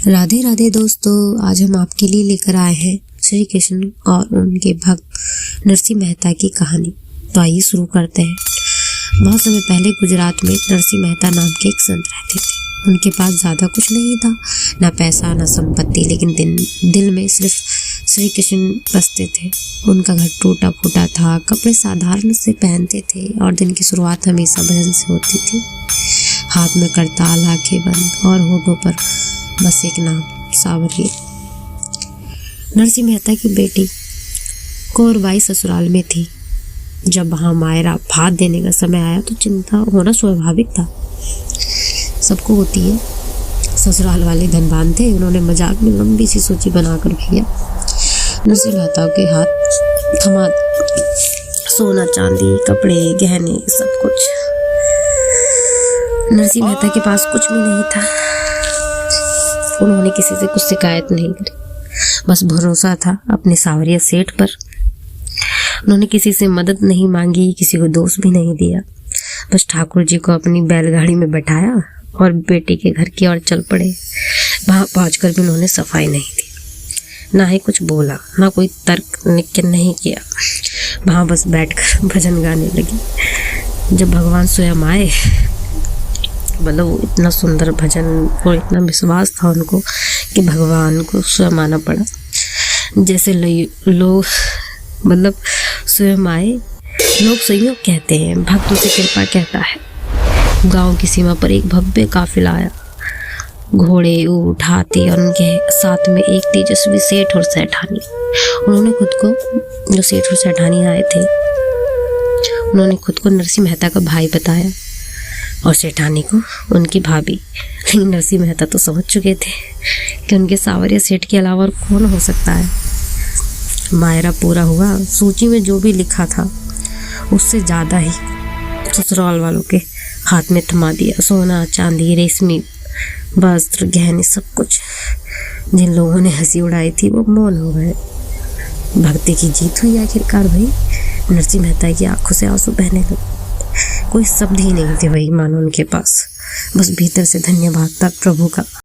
राधे राधे दोस्तों, आज हम आपके लिए लेकर आए हैं श्री कृष्ण और उनके भक्त नरसिंह मेहता की कहानी। तो आइए शुरू करते हैं। बहुत समय पहले गुजरात में नरसिंह मेहता नाम के एक संत रहते थे। उनके पास ज़्यादा कुछ नहीं था, ना पैसा ना संपत्ति, लेकिन दिल में सिर्फ श्री कृष्ण बसते थे। उनका घर टूटा फूटा था, कपड़े साधारण से पहनते थे और दिन की शुरुआत हमेशा भजन से होती थी। हाथ में करताल, आंखें बंद और होठों पर बस एक नाम, सावरिया। नरसिंह मेहता की बेटी कौरबाई ससुराल में थी। जब वहाँ मायरा भात देने का समय आया तो चिंता होना स्वाभाविक था, सबको होती है। ससुराल वाले धनवान थे, उन्होंने मजाक में लंबी सी सूची बनाकर भेजा। नरसिंह मेहता के हाथ थमा सोना चांदी, कपड़े, गहने, सब कुछ। नरसिंह मेहता के पास कुछ भी नहीं था। उन्होंने किसी से कुछ शिकायत नहीं करी, बस भरोसा था अपने सावरिया सेठ पर। उन्होंने किसी से मदद नहीं मांगी, किसी को दोष भी नहीं दिया। बस ठाकुर जी को अपनी बैलगाड़ी में बैठाया और बेटी के घर की ओर चल पड़े। वहां पहुंचकर भी उन्होंने सफाई नहीं दी, ना ही कुछ बोला, ना कोई तर्क नहीं किया। वहां बस बैठकर भजन गाने लगी। जब भगवान स्वयं आए, मतलब वो इतना सुंदर भजन और इतना विश्वास था उनको कि भगवान को स्वयं आना पड़ा। जैसे लोग मतलब स्वयं आए। लोग संयोग कहते हैं, भक्तों से कृपा कहता है। गांव की सीमा पर एक भव्य काफिला आया। घोड़े, ऊंट, हाथी और उनके साथ में एक तेजस्वी सेठ और सेठानी। उन्होंने खुद को, जो सेठ और सेठानी आए थे, उन्होंने खुद को नरसिंह मेहता का भाई बताया और सेठानी को उनकी भाभी। लेकिन नरसिंह मेहता तो समझ चुके थे कि उनके सावरिया सेठ के अलावा और कौन हो सकता है। मायरा पूरा हुआ। सूची में जो भी लिखा था उससे ज़्यादा ही ससुराल वालों के हाथ में थमा दिया। सोना चांदी, रेशमी वस्त्र, गहने, सब कुछ। जिन लोगों ने हंसी उड़ाई थी वो मौन हो गए। भक्ति की जीत हुई आखिरकार भाई। नरसिंह मेहता की आंखों से आंसू बहने लगे। कोई शब्द ही नहीं थे भाई मानो उनके पास, बस भीतर से धन्यवाद था प्रभु का।